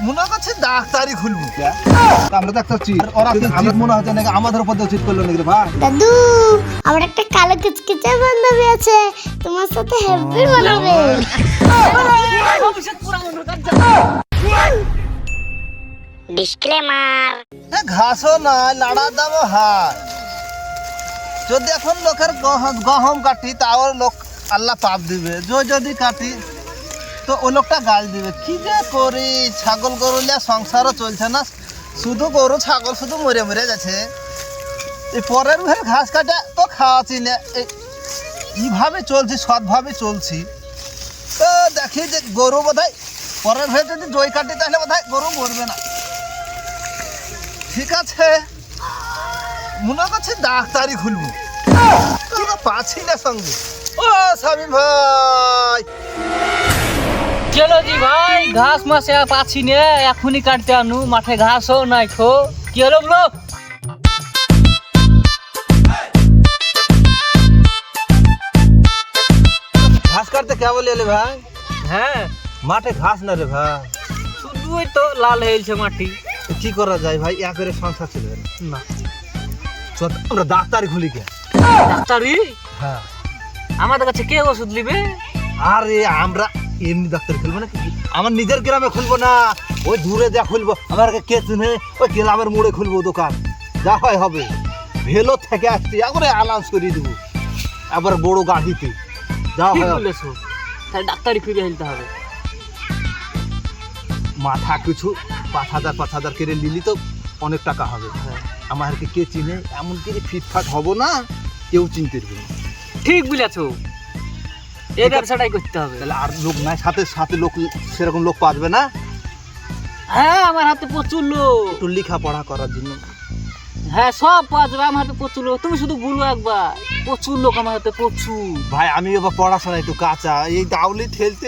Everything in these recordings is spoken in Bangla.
মনে করছে ডাক্তারি খুলবো আমরা ডাক্তার চিট ওরা আমার মনে হচ্ছে নাকি আমাদের উপর চিট করলো নাকি রে ভাই দাদু আমার একটা কালো কিচকিচে বান্ধবী আছে তোমার সাথে হেল্পি বানাবে ডিসক্লেমার ঘাসও নাই লাড়ার দামও হাই যদি এখন লোকের গহম কাটি তাও লোক আল্লাহ পাপ দিবে যদি কাটি তো ওই লোকটা গাল দিবে কি যে করি ছাগল গরু লিয়া সংসারও চলছে না শুধু গরু ছাগল শুধু মরে মরে যাচ্ছে এই পরের ঘরে ঘাস কাটা তো খাওয়াচ্ছি না এইভাবে চলছি সৎভাবে চলছি তো দেখি যে গরু বোধহয় পরের ঘরে যদি দই কাটি তাহলে বোধহয় গরু মরবে না ঠিক আছে মনে করছি ডাক্তারি খুলবো কিন্তু পাচ্ছি না সঙ্গে ও স্বামী ভাই চলো জি ভাই ঘাস মাসে পাচ্ছি না এখনই কাটতে আনু মাঠে ঘাসও নাই খো কি হলো বলো ঘাস কাটতে কে বলে এলে ভাই হ্যাঁ মাঠে ঘাস না রে ভাই শুধুই তো লাল হয়েছে মাটি কি করা যায় ভাই এক করে সংসার চলবে না চল আমরা ডাক্তারি খুলি কে ডাক্তারি হ্যাঁ আমাদের কাছে কে ওষুধ নিবে আরে আমরা এমনি ডাক্তারি খুলবো না আমার নিজের গ্রামে খুলবো না ওই দূরে যা খুলবো আমার কে চিনে ওই গ্রামের মোড়ে খুলবো দোকান যা হয় হবে ভেলো থেকে আসছি একবারে অ্যালাউন্স করিয়ে দেবো একবার বড় গাড়িতে যা ঠিক হয় হবে। বলেছো তাহলে ডাক্তারি ফিরে ফেলতে হবে মাথা কিছু 5,000 করে নিলি তো অনেক টাকা হবে আমাকে কে চিনে এমন করে ফিটফাট হবো না কেউ চিনতে পারবে না ঠিক বলেছো এই ব্যবসাটাই করতে হবে তাহলে আর লোক নাই সাথে সাথে লোক সেরকম লোক পাবে না হ্যাঁ আমার হাতে প্রচুর লোক একটু লেখাপড়া করার জন্য হ্যাঁ সব পাওয়া যাবে আমার হাতে প্রচুর লোক তুমি শুধু বলো একবার প্রচুর লোক আমার হাতে প্রচুর ভাই আমি এবার পড়াশোনা একটু কাঁচা এই দাউলি ঠেলতে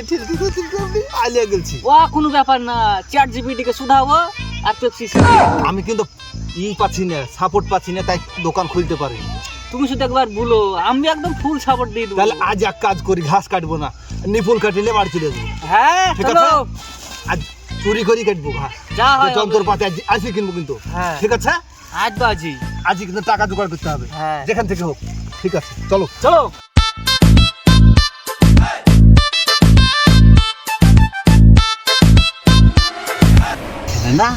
আমি আলিয়া গেছি ও কোনো ব্যাপার না চ্যাট জিপিটি কে শুধাবো আর পেপসি আমি কিন্তু পাচ্ছি না সাপোর্ট পাচ্ছি না তাই দোকান খুলতে পারি তুমি শুধু একবার বলো আমি একদম ফুল সাপোর্ট দিয়ে দেবো তাহলে আজ এক কাজ করি ঘাস কাটবো না নিপুল কাটিলে বাড়ি চলে যাবো হ্যাঁ ঠিক চলো আছে আজ চুরি করি কাটবো ঘাস যা হয় হবে। যন্ত্রপাতি আজকে কিনবো কিন্তু হ্যাঁ। ঠিক আছে আজ তো আজই আজকে কিন্তু টাকা জোগাড় করতে হবে হ্যাঁ। যেখান থেকে হোক ঠিক আছে চলো চলো না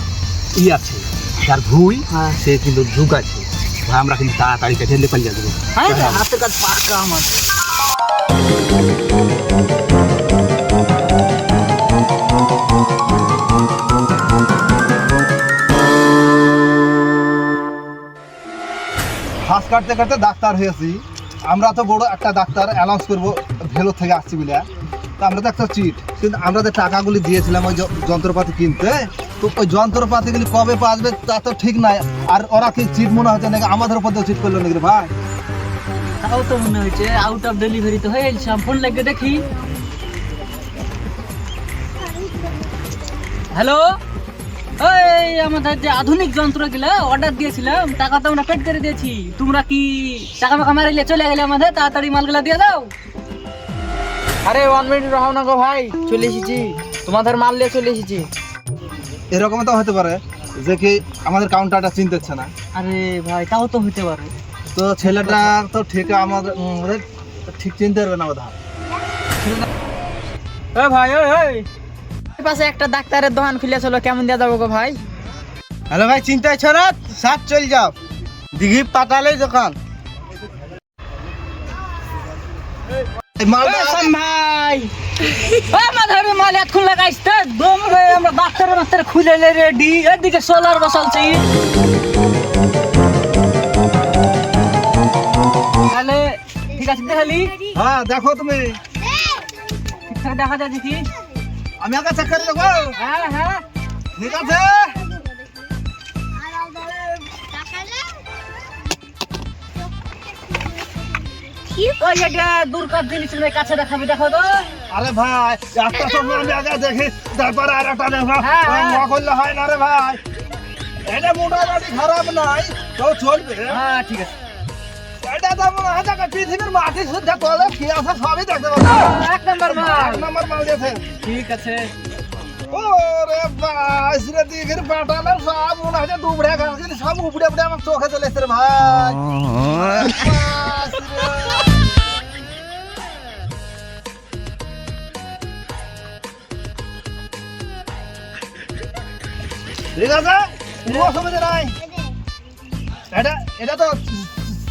ই আছে যার ভুই হ্যাঁ। সে কিন্তু ঝুঁক আছে ভাই আমরা কিন্তু তাড়াতাড়ি কেটে লেপাল যাবো হ্যাঁ হাতের কাজ পাকা আমার ঘাস কাটতে কাটতে ডাক্তার হয়েছি আমরা তো বড় একটা ডাক্তার অ্যানাউন্স করবো ভেলোর থেকে আসছি বলে তো আমরা তো একটা চিট কিন্তু আমরা যে টাকাগুলি দিয়েছিলাম ওই যন্ত্রপাতি কিনতে তো ওই যন্ত্রপাতিগুলি কবে পাসবে তা তো ঠিক নাই আর ওরা কি চিট মনে হচ্ছে নাকি আমাদের উপর চিট করলো নাকি রে ভাই তাও তো মনে হয়েছে আউট অফ ডেলিভারি তো হয়ে গেছে ফোন লাগিয়ে দেখি হ্যালো এই আমাদের যে আধুনিক যন্ত্রগুলো অর্ডার দিয়েছিলাম টাকা তো আমরা পেড করে দিয়েছি তোমরা কি টাকা ফাঁকা মারিলে চলে গেলে আমাদের তাড়াতাড়ি মালগুলা দিয়ে দাও আরে 1 মিনিট রাখো না গো ভাই চলে এসেছি তোমাদের মাল নিয়ে চলে এসেছি এরকম তো হতে পারে যে কি আমাদের কাউন্টারটা চিনতেছে না আরে ভাই তাও তো হতে পারে তো ছেলেটা তো ঠিক আমাদের ঠিক চিনতে পারবে না বোধ এ ভাই ওই পাশে একটা ডাক্তারের দোকান খুলেছিল কেমন দেওয়া যাবো গো ভাই হ্যালো ভাই চিন্তায় ছড়া সাত চল যাও দিঘি পাতালেই দোকান ভাই আমাদের মাল এখন লাগাইছ তো দম রে আমরা ডাক্তারের মাস্টার খুলে রেডি এদিকে সোলার বসালছি তাহলে ঠিক আছে দেখালি হ্যাঁ দেখো তুমি ঠিকঠাক দেখা যায় দেখি আমি আগে চেক করে দেবো হ্যাঁ হ্যাঁ ঠিক আছে কি ওই এটা দূরকার জিনিস কাছে দেখাবি দেখো তো আরে ভাই একটা সময় আমি আগে দেখি তারপরে আর একটা দেখো হ্যাঁ, হ্যাঁ। না করলে হয় না রে ভাই এটা মোটামুটি খারাপ নাই তো চলবে হ্যাঁ ঠিক আছে এটা তো মনে হয় যে পৃথিবীর মাটি শুদ্ধ তলে কি আছে সবই দেখতে পাবো এক নাম্বার মাল এক নম্বর মাল দিয়েছে ঠিক আছে ওরে ভাই বাস রে দিঘির পাটালে সব মনে হচ্ছে দুবড়ে ঘাস সব উপড়ে উপড়ে আমার চোখে চলে এসছে রে ভাই বাস রে। ঠিক আছে কোনো অসুবিধা নাই। এটা এটা তো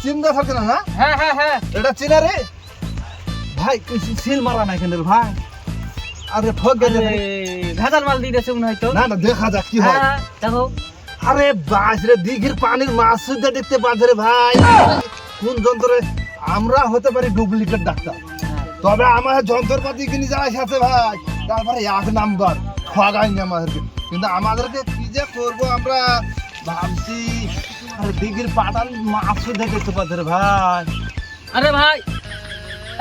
চিন্তা থাকে না? হ্যাঁ হ্যাঁ হ্যাঁ এটা চিনা রে ভাই সিল মারা নাই কেন রে ভাই? আরে ঠক গেছে আরে ভেজাল মাল দিয়ে দিয়েছে মনে হয়তো। না না দেখা যাক কি হয়। হ্যাঁ দেখো আরে বাস রে দিঘির পানির মাছ সুদ্ধা দেখতে পাচ্ছে রে ভাই। কোন যন্ত্রে আমরা হতে পারি ডুপ্লিকেট ডাক্তার, তবে আমার যন্ত্রপাতি কিনে যাওয়ার সাথে ভাই তারপরে 1 নাম্বার ঠগাইনি আমাদেরকে। কিন্তু আমাদেরকে কি যে করবো আমরা ভাবছি। আরে দিঘির পাটাল মাছ সুদ্ধা দেখতে পাচ্ছে রে ভাই। আরে ভাই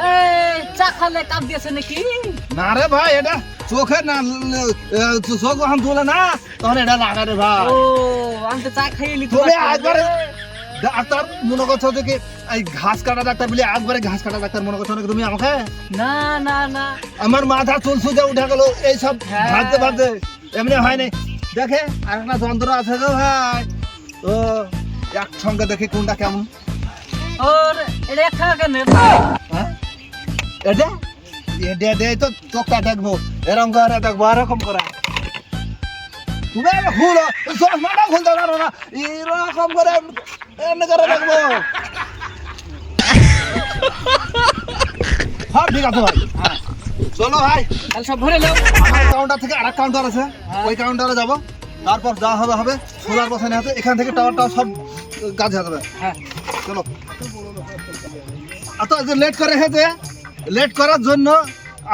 এই চা খালে কাপ দিয়েছে নাকি? না রে ভাই এটা চোখে না চোখ যখন তুলে না তখন এটা লাগা রে ভাই। ও আমি তো চা খাইয়ে লিখতে তুমি পারছি না। একবারে ডাক্তার মনে করছো যে কি এই ঘাস কাটা ডাক্তার বলে একবারে ঘাস কাটা ডাক্তার মনে করছো নাকি তুমি আমাকে? না না না আমার মাথা চুল সুজে উঠে গেল এইসব হ্যাঁ। ভাবতে ভাবতে, এমনি হয় নাই। দেখে আর একটা যন্ত্র আছে গো ভাই, ও একসঙ্গে দেখি কোনটা কেমন। ওর এটা এক টাকা কেন? হ্যাঁ এটা এটা দিয়ে তো চোখটা দেখবো, এরকম করে দেখবো এরকম করে। তুমি আগে খুলো চশমাটা খুলতে পারো না, এরকম করে এমনি করে দেখবো। হ্যাঁ ঠিক আছে ভাই, চলো ভাই তাহলে সব ভরে নাও। আমার কাউন্টার থেকে আরেক কাউন্টার আছে, ওই কাউন্টারে যাবো। তারপর যা হবে হবে, সোলার বসানো আছে এখান থেকে টাওয়ারটা সব কাজ হয়ে যাবে। হ্যাঁ চলো এত লেট করে হেঁটে লেট করার জন্য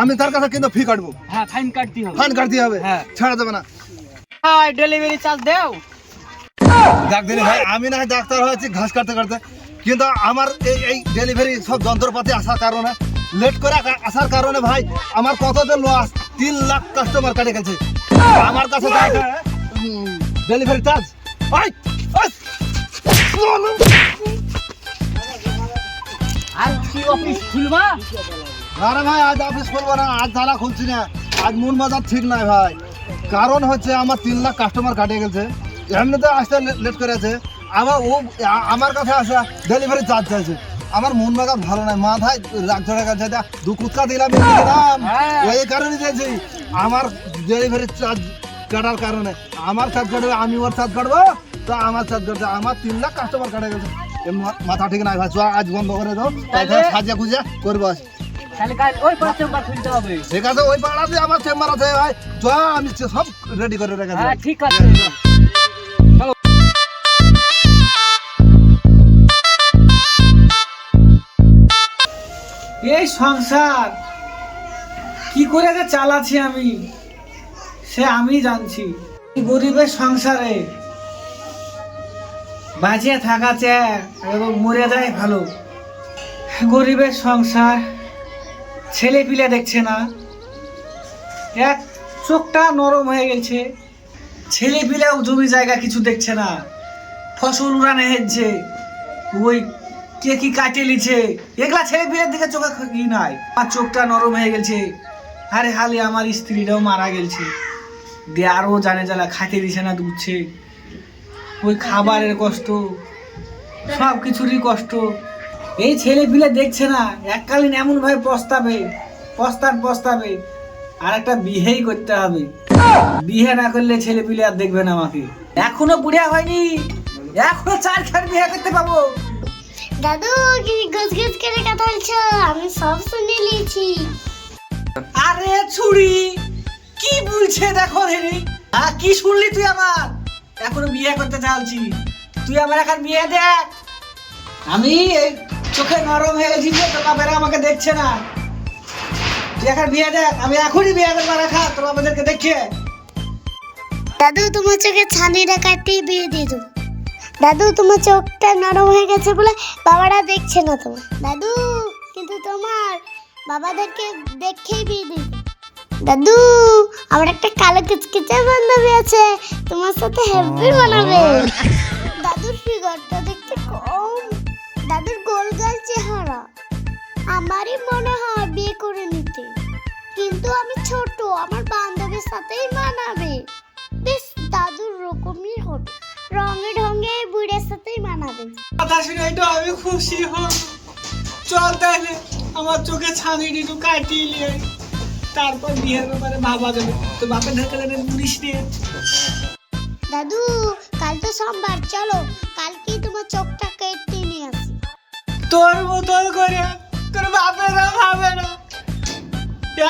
আমি তার কাছে কিন্তু ফি কাটবো, হ্যাঁ ফাইন কাটতে হবে। ফাইন কাটতে হবে, হ্যাঁ। ছাড়া যাবে না। হাই ডেলিভারি চার্জ দাও। ডাক্তারি ভাই আমি না হয় ডাক্তার হয়েছি ঘাস কাটতে কাটতে, কিন্তু আমার এই ডেলিভারি সব যন্ত্রপাতি আসার কারণে লেট করে আসার কারণে ভাই আমার কতজন লস, 3 লাখ কাস্টমার কাটে গেছে আমার কাছে। ডেলিভারি চার্জ আর কি অফিস খুলবা? আরে ভাই আজ অফিস খুলবো না, আজ ধারা খুলছি না, আজ মন বাজার ঠিক নাই ভাই। কারণ হচ্ছে আমার 3 লাখ কাস্টমার কাটে গেছে, এমনিতে আসতে লেট করে আছে। আবার ও আমার কাছে আসা ডেলিভারি চার্জ চাইছে, আমার মন বাজার ভালো নাই, মাথায় রাগ চড়ে গেছে। 2 কুচকা দিলাম হ্যাঁ। ওই কারণে দিয়েছি। আমার ডেলিভারি চার্জ কাটার কারণে আমার চার্জ কাটবে, আমি ওর চার্জ কাটবো, তো আমার চার্জ কাটবে। আমার 3 লাখ কাস্টমার কাটে গেছে, মাথা ঠিক নাই ভাই। চ আজ বন্ধ করে দাও, তারপরে সাজিয়া খুঁজে করবো। তাহলে কাল ওই পাঁচ চেম্বার খুলতে হবে। ঠিক আছে ওই পাড়াতে আমার চেম্বার আছে ভাই, চ আমি সব রেডি করে রেখেছি। হ্যাঁ ঠিক আছে। এই সংসার কি করে যে চালাচ্ছি আমি সে আমি জানছি। গরিবের সংসারে বাঁচিয়ে থাকা চায় এবং মরে যায় ভালো। গরিবের সংসার, ছেলে পিলে দেখছে না, এক চোখটা নরম হয়ে গেছে, ছেলে পিলেও জমি জায়গা কিছু দেখছে না, ফসল উড়ানে হেচ্ছে, ওই কে কি কাটে লিছে, এগুলা ছেলে পিলের দিকে চোখে কি নাই। আমার চোখটা নরম হয়ে গেছে। আরে হালি আমার স্ত্রীটাও মারা গেছে, দিয়ে আরও জানে জ্বালা খাইতে দিছে না, দুধছে, ওই খাবারের কষ্ট, সব কিছুরই কষ্ট। এই ছেলে পিলে দেখছে না, এককালীন এমন ভাবে পস্তাবে আর একটা বিয়েই করতে হবে। বিয়ে না করলে ছেলে পিলে আর দেখবে না আমাকে। এখনো বুড়িয়া হয়নি, এখনো 4 খান বিয়ে করতে পাবো। দাদু কি গজ গজ করে কথা বলছো? আমি সব শুনে নিয়েছি। আরে ছুরি কি বলছে দেখো হেরি, কি শুনলি তুই আমার? এখনো বিয়ে করতে চাইছি, তুই আমার এখন বিয়ে দেখ। আমি এই চোখে নরম হয়ে গেছি যে তোর বাপেরা আমাকে দেখছে না, তুই এখন বিয়ে দেখ। আমি এখনই বিয়ে করবো, রাখা তোর বাবাদেরকে দেখে। দাদু তোমার চোখে ছানিটা কাটিয়ে বিয়ে দিয়ে দেবো। দাদু তোমার চোখটা নরম হয়ে গেছে বলে বাবারা দেখছে না তোমার। দাদু কিন্তু তোমার বাবাদেরকে দেখেই বিয়ে দিয়ে দেবো। দাদু আমার একটা কালো কিচকিচে বান্ধবী আছে, তোমার সাথে হেব্বি বানাবে। দাদুর ফিগারটা দেখতে কম, দাদুর গোলগাল চেহারা, আমারই মনে হয় বিয়ে করে নিতে। কিন্তু আমি ছোট, আমার বান্ধবীর সাথেই মানাবে। বেশ মানাবে। কথা শুনে তো আমি খুশি হব। চল তাহলে আমার চোখে ছানি একটু কাটিয়ে নিয়ে আয়। তারপর বিয়ের ব্যাপারে ভাবা যাবে। তো বাপের ঢাকা যাবে পুলিশ নিয়ে। দাদু কাল তো সোমবার, চলো কালকেই তোমার চোখটা কেটে নিয়ে আসি। তোর মতন করে তোর বাপেরা ভাবে না।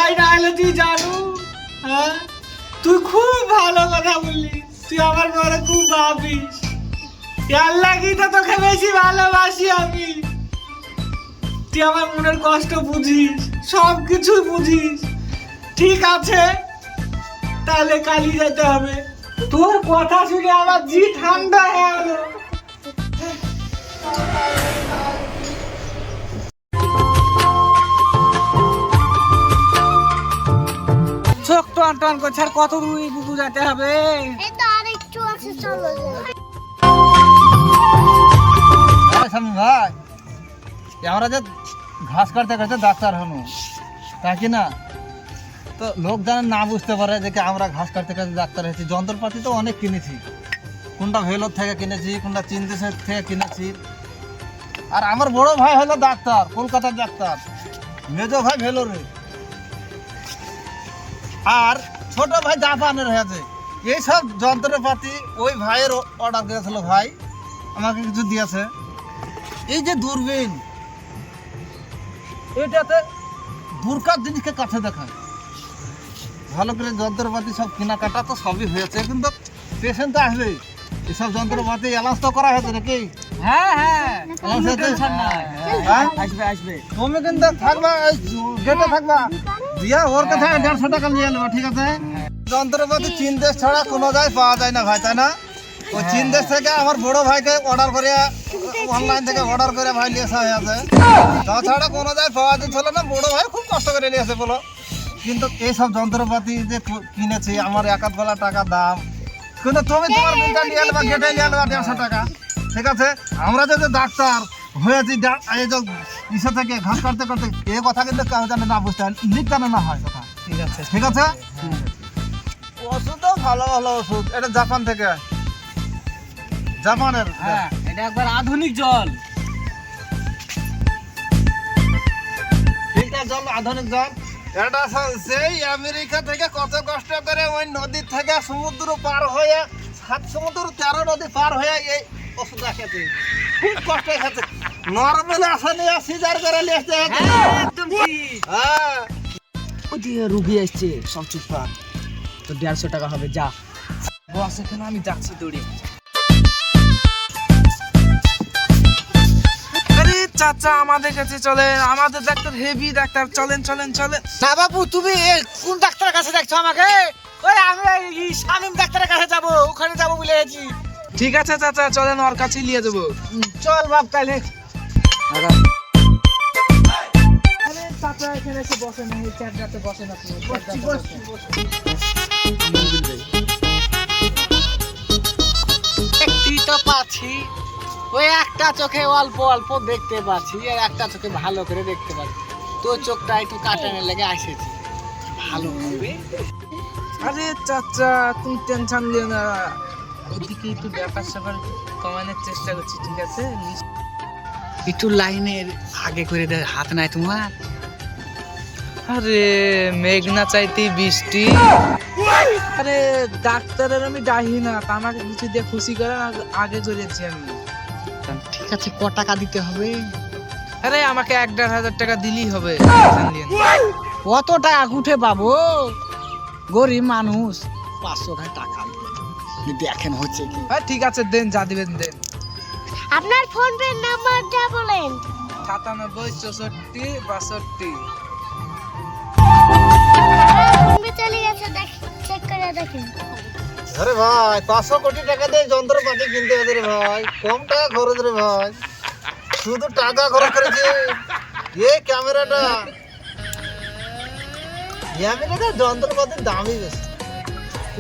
এই নাহলে তুই জানু, হ্যাঁ তুই খুব ভালো কথা বললি, তুই আমার ঘরে খুব ভাবিস। আল্লাহ কি তো তোকে বেশি ভালোবাসি আমি। তুই আমার মনের কষ্ট বুঝিস, সব কিছু বুঝিস। ঠিক আছে তাহলে কালই যেতে হবে। তোর কথা শুনে আমার জি ঠান্ডা হয়ে গেলো। চোখ টান টান করছে, আর কত দূর বুকু যেতে হবে? এই তো আর একটু আছে, চলো যাই। শামু ভাই, আমরা যে ঘাস কাটতে কাটতে ডাক্তার হনু, তাই কি না? তো লোক যেন না বুঝতে পারে যে কি আমরা ঘাস কাটতে কাটতে ডাক্তার হয়েছি। যন্ত্রপাতি তো অনেক কিনেছি, কোনটা ভেলোর থেকে কিনেছি, কোনটা চীন দেশের থেকে কিনেছি। আর আমার বড় ভাই হলো ডাক্তার, কলকাতার ডাক্তার, মেজো ভাই ভেলোরে, আর ছোট ভাই জাপানের হয়েছে। এইসব যন্ত্রপাতি ওই ভাইয়ের অর্ডার দিয়েছিল, ভাই আমাকে কিছু দিয়েছে। এই যে দূরবীন, এটাতে দূরকার জিনিসকে কাছে দেখায়। ভালো করে যন্ত্রপাতি সব কেনাকাটা তো সবই হয়েছে, কিন্তু পেশেন্ট তো আসবে। এসব যন্ত্রপাতি অ্যালাউন্স তো করা হয়েছে নাকি? হ্যাঁ হ্যাঁ, অ্যালাউন্স হয়েছে? হ্যাঁ, আসবে আসবে। তুমি কিন্তু থাকবা, গেটে থাকবা, দিয়া ওর কাছে 150 টাকা নিয়ে নেবা, ঠিক আছে? যন্ত্রপাতি চীন দেশ ছাড়া কোনো জায়গায় পাওয়া যায় না ভাই, তাই না? ওই চীন দেশ থেকে আমার বড় ভাইকে অর্ডার করে, অনলাইন থেকে অর্ডার করে ভাই নিয়ে আসা হয়েছে। তাছাড়া কোনো জায়গায় পাওয়া যাচ্ছিল না, বড় ভাই খুব কষ্ট করে নিয়ে আসে বলো। কিন্তু এইসব যন্ত্রপাতি যে কিনেছি, আমার 1,000 টাকা দাম। কিন্তু তুমি তোমার বিলটা নিয়ে নেবা, গেটে নিয়ে নেবা 150 টাকা, ঠিক আছে? আমরা যে ডাক্তার হয়েছি, এই যে ইসে থেকে ঘাস কাটতে কাটতে, এই কথা কিন্তু কেউ জানে না, বুঝতে হয়, লিখ জানে না হয় কথা, ঠিক আছে। ঠিক আছে? ওষুধও ভালো ভালো ওষুধ, এটা জাপান থেকে, জাপানের। হ্যাঁ, এটা একবার আধুনিক জল। ফিল্টার জল, আধুনিক জল। এটা সেই আমেরিকা থেকে কত কষ্ট করে ওই নদী থেকে সমুদ্র পার হয়ে, 7 সমুদ্র 13 নদী পার হয়ে এই ওষুধ খেতে খুব কষ্ট খেতে। নরমাল আসেনি, সিজার করে নিয়ে আসতে হয়েছে। একদম ঠিক। হ্যাঁ, ওদিকে রুগী আসছে, সব চুপ কর। তো 150 টাকা হবে, যা। বস এখানে, আমি যাচ্ছি দৌড়ে। আরে চাচা আমাদের কাছে চলেন, আমাদের ডাক্তার হেভি ডাক্তার, চলেন চলেন চলেন। না বাবু, তুমি কোন ডাক্তারের কাছে দেখছো আমাকে? ওই আমরা এই শামীম ডাক্তারের কাছে যাব, ওখানে যাব বলে আছি। ঠিক আছে চাচা, চলেন ওর কাছে নিয়ে যাবো। চল বাপ তাহলে। আরে চাচা এখানে এসে বসেন, এই চেয়ারটাতে বসেন আপনি। দেখতেই তো পাচ্ছি, ওই একটা চোখে অল্প অল্প দেখতে পাচ্ছি, আর একটা চোখে ভালো করে দেখতে পাচ্ছি। তোর চোখটা একটু কাটানোর লেগে আসেছি, ভালো হবে। আরে চাচা তুমি টেনশন নিও না, ওদিকে একটু ব্যাপার স্যাপার কমানোর চেষ্টা করছি, ঠিক আছে? একটু লাইনের আগে করে দে, হাত নাই তোমার? আরে মেঘ না চাইতেই বৃষ্টি। আরে ডাক্তারের আমি ডাহি না, তা আমাকে কিছু দিয়ে খুশি করেন, আগে করেছি আমি। ঠিক আছে, ক টাকা দিতে হবে? আরে আমাকে 1,500 টাকা দিলেই হবে, টেনশন নিয়েন না। কত টাকা উঠে পাবো? গরিব মানুষ, 500 টাকা দেখেন হচ্ছে কি। হ্যাঁ ঠিক আছে, দেন, যা দিবেন দেন। আপনার ফোন পে নাম্বারটা বলেন। 97 64 62। ফোন পে চলে গেছে, দেখ, চেক করে দেখেন। আরে ভাই 500 কোটি টাকা দিয়ে যন্ত্রপাতি কিনতে হবে রে ভাই, কম টাকা খরচ রে ভাই, শুধু টাকা খরচ করেছে। এই ক্যামেরাটা, আমেরিকার যন্ত্রপাতির দামই বেশি।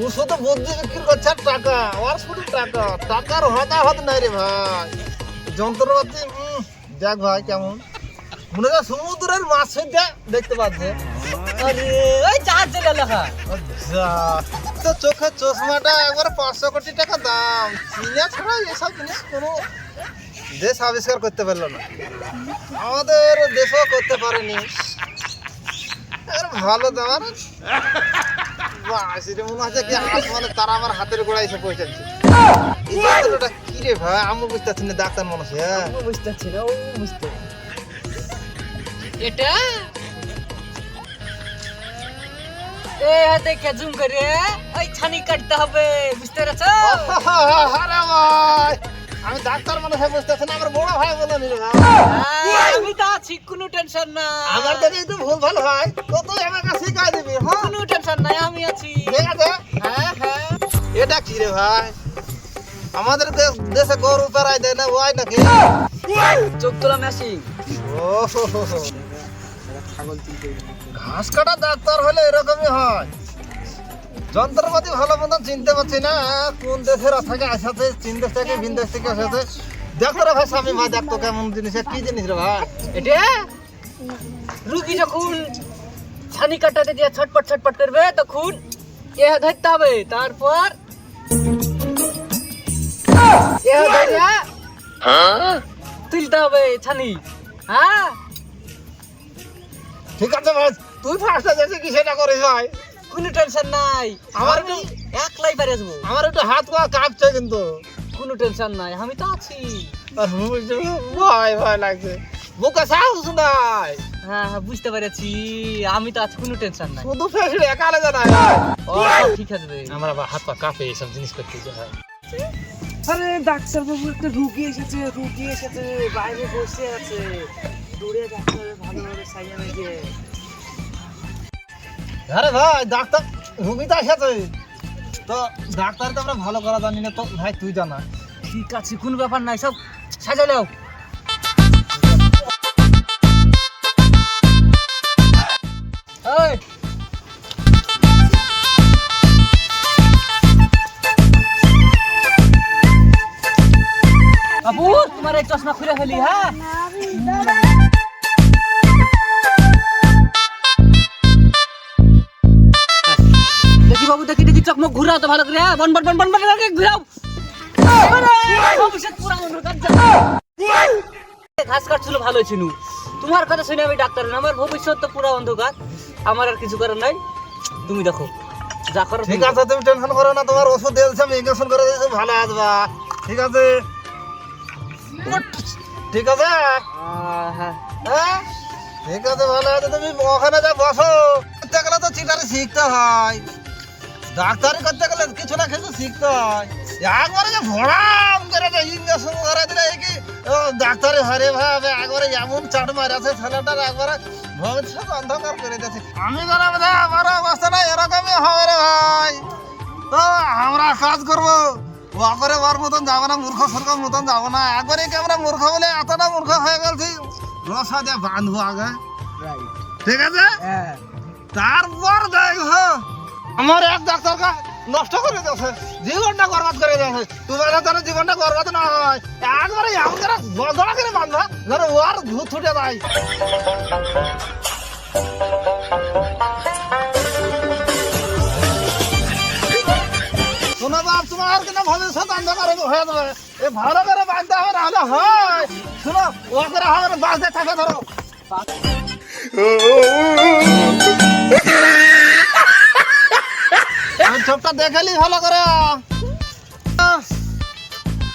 ও শুধু বুদ্ধি বিক্রি করছে আর টাকা, আর শুধু টাকা, টাকার হতাহত নাই রে ভাই। যন্ত্রপাতি দেখ ভাই কেমন, মনে হয় সমুদ্রের মাছ দেখতে পাচ্ছে। আরে ওই জাহাজ লেখা। আচ্ছা তো চোখের চশমাটা একবার 500 কোটি টাকা দাম। চীনা ছাড়া এসব জিনিস কোনো দেশ আবিষ্কার করতে পারলো না, আমাদের দেশও করতে পারেনি। এর ভালো দেওয়ার বাসিরে মনে হচ্ছে কি আসমানে তারা আমার হাতের গোড়ায় এসে পৌঁছাচ্ছে। এই যন্ত্রটা কি রে ভাই, আমি বুঝতে পারছি না, ডাক্তার মানুষ। হ্যাঁ বুঝতে পারছি না, ও বুঝতে এটা এ দেখে জুম করে ওই ছানি কাটতে হবে, বুঝতে পেরেছো? আরে ভাই আমি ডাক্তার মানুষ বুঝতে পারছি না, আমার বড় ভাই বলে নিল। আমি তো আছি, কোনো টেনশন না। আমার যদি একটু ভুল ভালো হয় তো তুই আমাকে শিখাই দিবি। হ্যাঁ কোনো টেনশন নাই, আমি আছি। ঠিক আছে। হ্যাঁ হ্যাঁ। এটা কি রে ভাই, আমাদের দেশে গরু পেরাই দেয় না ওই নাকি? চোখ তোলা মেশিন। ও ঘাস কাটা ডাক্তার হলে এরকমই হয়। যন্ত্রপাতি ভালো মতন চিনতে পারছি না, কোন দেশের থেকে আসাতে, চীন দেশ থেকে ভিন দেশ থেকে আসাতে। দেখো রে ভাই স্বামী ভাই, দেখতো কেমন জিনিস, কি জিনিস রে ভাই? এটা রুগী যখন ছানি কাটাতে যে ছটপট ছটপট করবে তখন এ ধরতে হবে, তারপর এ ধরে তুলতে হবে ছানি। হ্যাঁ ঠিক আছে ভাই, তুই ফার্স্টে যাচ্ছিস কি সেটা করিস ভাই। কোনো টেনশন নাই, আমার আমি একলাই পারে আসবো। আমার একটু হাত পা কাঁপছে কিন্তু। কোনো টেনশন নাই, আমি তো আছি। ভয় ভয় লাগছে, বুকে সাহস নাই। হ্যাঁ হ্যাঁ বুঝতে পেরেছি, আমি তো আছি, কোনো টেনশন নাই। শুধু ফেসে একালে জানাই ও সব ঠিক আছে। আমার আবার হাত পা কাঁপে এইসব জিনিস করতে হয়। আরে ডাক্তার বাবু, একটা রুগী এসেছে, বাইরে বসে আছে। দূরে ডাক্তার ভালোভাবে সাইয়া মেজে। আরে ভাই ডাক্তার রুগী তো এসেছে, তো ডাক্তার তো আমরা ভালো করা জানি না, তো ভাই তুই জানা। ঠিক আছে, কোনো ব্যাপার নাই, সব সাজালেও। এই বাবু, তোমার এই চশমা খুলে ফেলি। হ্যাঁ দেখি বাবু, দেখি দেখি, চকমক ঘুরাও তো ভালো করে। হ্যাঁ বন বন বন বন বন করে ঘুরাও। ভবিষ্যৎ পুরা অন্ধকার যা। ঘাস কাটছিল ভালো ছিল, তোমার কথা শুনে আমি ডাক্তার না, আমার ভবিষ্যৎ তো পুরা অন্ধকার, আমার আর কিছু করার নাই। তুমি দেখো যা করো। ঠিক আছে, তুমি টেনশন করো না, তোমার ওষুধ দিয়েছি আমি, ইঞ্জেকশন করে দিয়েছি, ভালো আসবা। ঠিক আছে ঠিক আছে। হ্যাঁ হ্যাঁ ঠিক আছে, ভালো আছে। তুমি ওখানে যা বসো। করতে গেলে তো চিটারি শিখতে হয়, ডাক্তারি করতে গেলে কিছু না কিছু শিখতে হয়। একবারে যে ভরাম করে ইঞ্জেকশন করে দিলে কি ডাক্তারি হরে ভাবে একবারে এমন চাট মারাছে ছেলেটার, একবারে ভবিষ্যৎ অন্ধকার করে দিয়েছে। আমি জানা বোধ হয় আমার অবস্থাটা এরকমই হবে রে ভাই। তো আমরা কাজ করবো, ও করে ওর মতন যাবো না, মূর্খ সূর্খ মতন যাবো না। একবারে কি আমরা মূর্খ বলে এতটা মূর্খ হয়ে গেছি, রসা দিয়ে বাঁধবো আগে। ঠিক আছে, তারপর দেখো আমার এক ডাক্তারকে নষ্ট করে দিয়েছে, জীবনটা বরবাদ করে দিয়েছে। তোমার যেন জীবনটা বরবাদ না হয়, একবারে এমন করে বদলা করে বাঁধবা যেন ওর ভূত ছুটে যায়। শোনো বাপ, তোমার কিনা ভবিষ্যৎ অন্ধকার হয়ে যাবে, এ ভালো করে বাঁধতে হবে, নাহলে হয়। শোনো ও করে হবে, বাঁচতে থাকে ধরো। আমি চোখটা দেখালি ভালো করে,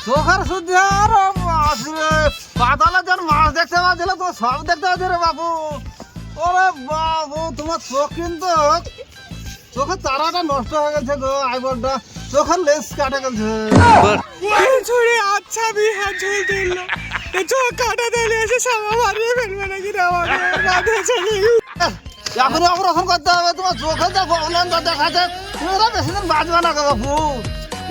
চোখের শুদ্ধি আর মাছ রে, পাতালে যেন মাছ দেখতে পাচ্ছিল তো সব দেখতে পাচ্ছি রে বাবু। ওরে বাবু, তোমার চোখ কিন্তু, চোখের তারাটা নষ্ট হয়ে গেছে গো, আইবরটা চোখের লেন্স কাটে গেছে। আচ্ছা আমি হাত ঝুল দিল, চোখ কাটা দিলে এসে সামা মারিয়ে ফেলবে নাকি না এখনই অপারেশন করতে হবে, তোমার চোখের যা প্রবলেমটা দেখাচ্ছে, তুমি ওরা বেশি দিন বাঁচবে না গো বাবু।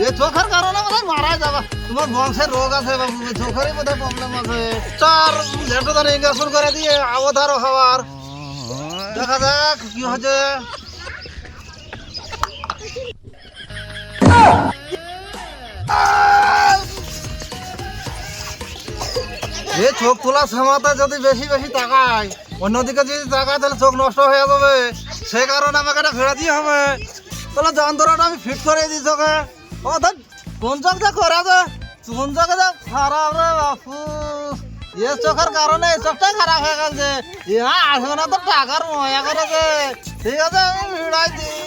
এই চোখের কারণে বোধহয় মারা যাবে, তোমার বংশের রোগ আছে বাবু, চোখেরই বোধহয় প্রবলেম আছে। চার লেটো ধরে ইঞ্জেকশন করে দিয়ে অবধারও হওয়ার, দেখা যাক কি হচ্ছে। এই চোখ তোলার সময়তে যদি বেশি বেশি তাকায়, অন্যদিকে যদি তাকায় তাহলে চোখ নষ্ট হয়ে যাবে, সেই কারণে আমাকে এটা ফেরা দিয়ে হবে। বলে যন্ত্রটা আমি ফিট করে দিই তোকে। ও ধর কোন চোখ যা করে যে কোন চোখে যা খারাপ রে বাপু। এ চোখের কারণে এই চোখটাই খারাপ হয়ে গেছে। ইহা আসবে না তো টাকার ময়া করেছে। ঠিক আছে আমি ভিড়াই দিই।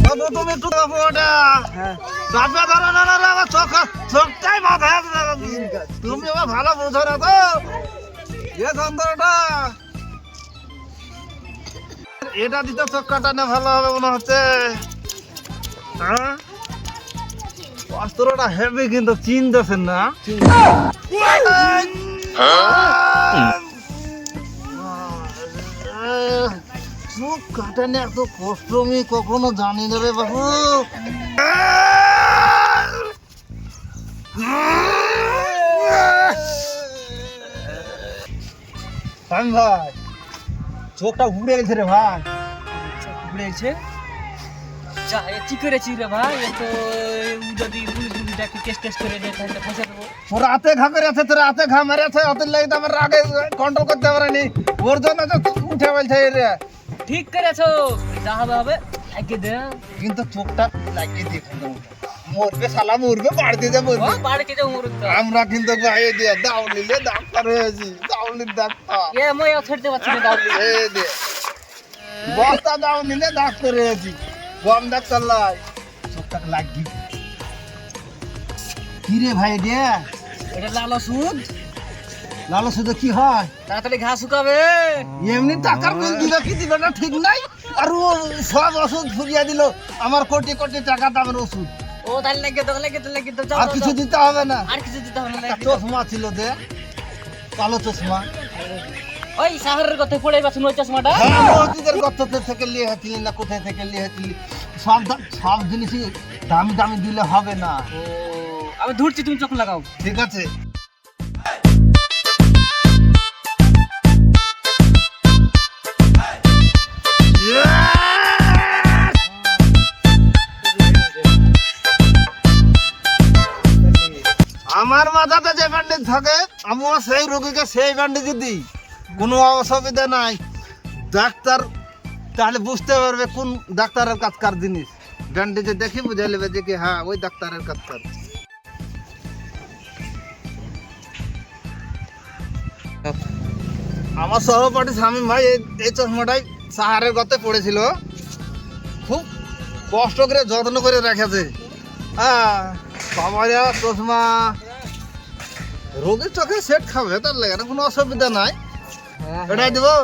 বাবু তুমি একটু দেখো ওটা। বাপে ধরো না না আমার চোখটাই মাথায় আছে। তুমি আবার ভালো বুঝো না তো এ যন্ত্রটা। এটা দিতে চোখ কাটানো ভালো হবে মনে হচ্ছে। হ্যাঁ অস্ত্রটা হেভি কিন্তু চিনতেছেন না। চোখ কাটানো এত কষ্ট আমি কখনো জানি না রে বাবু। ভাই চোখটা উড়ে গেছে রে ভাই। ঘুরেছে যা এ কি করেছি রে ভাই? এ তো যদি পুলিশ পুলিশটা একটু টেস্ট করে দেয় তাহলে ফসে দেবো। তোর হাতে ঘা করে আছে, তোর হাতে ঘা মেরে আছে, হাতের লাগে তো আমার রাগে কন্ট্রোল করতে পারেনি। ওর জন্য তো উঠে বলছে রে। ঠিক করেছো, যা হবে হবে একে দে। কিন্তু চোখটা লাগিয়ে দিয়ে মরবে শালা মরবে বাড়িতে যা ও মরবে। বাড়িতে যাও মুরুদ। আমরা কিন্তু গায়ে দিয়ে দাও নিলে ডাক্তার হয়েছি। দাউলির ডাক্তার এ মই ছাড়তে পারছি না দাও। এই দে বস্তা দাও নিলে ডাক্তার হয়েছি। গম ডাক্তার লাই চোখটা লাগিয়ে কি রে ভাই দে এটা লাল ওষুধ, লাল ওষুধে কি হয়? তাড়াতাড়ি ঘা শুকাবে। এমনি টাকার বিল দিবে কি দিবে না ঠিক নাই। আর ও সব ওষুধ ফুরিয়ে দিল আমার কোটি কোটি টাকা দামের ওষুধ। ও তাহলে লাগে তো যাও আর কিছু দিতে হবে না। আর কিছু দিতে হবে না। একটা চশমা ছিল দে কালো চশমা। ওই শহরের কথা পড়ে বাছুন ওই চশমাটা। হ্যাঁ মসজিদের গর্ত থেকে নিয়ে হাতিলি না কোথায় থেকে নিয়ে হাতিলি। সব জিনিসই দামি দামি দিলে হবে না। ও আমি ধরছি, তুমি চোখ লাগাও। ঠিক আছে আমার মাথাতে যে ব্যান্ডেজ থাকে আমিও সেই রোগীকে সেই ব্যান্ডেজ দিই। কোনো অসুবিধা নাই। ডাক্তার তাহলে বুঝতে পারবে কোন ডাক্তারের কাজকার জিনিস। ব্যান্ডেজে দেখি বুঝে নেবে যে কি হ্যাঁ ওই ডাক্তারের কাজকার। আমার সহপাঠী স্বামী ভাই এই চশমাটাই সাহারের গতে পড়েছিল। খুব কষ্ট করে যত্ন করে রেখেছে। হ্যাঁ বাবা চশমা রোগীর চোখে সেট খাবে তার লাগে না, কোনো অসুবিধা নাই। এটাই দেবো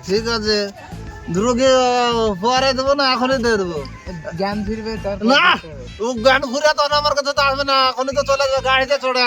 ঠিক আছে। রোগী পরে দেবো না এখনই দিয়ে দেবো? জ্ঞান ফিরবে না ও জ্ঞান ঘুরে তো আমার কাছে তো আসবে না। এখনই তো চলে যাবে গাড়িতে চড়ে।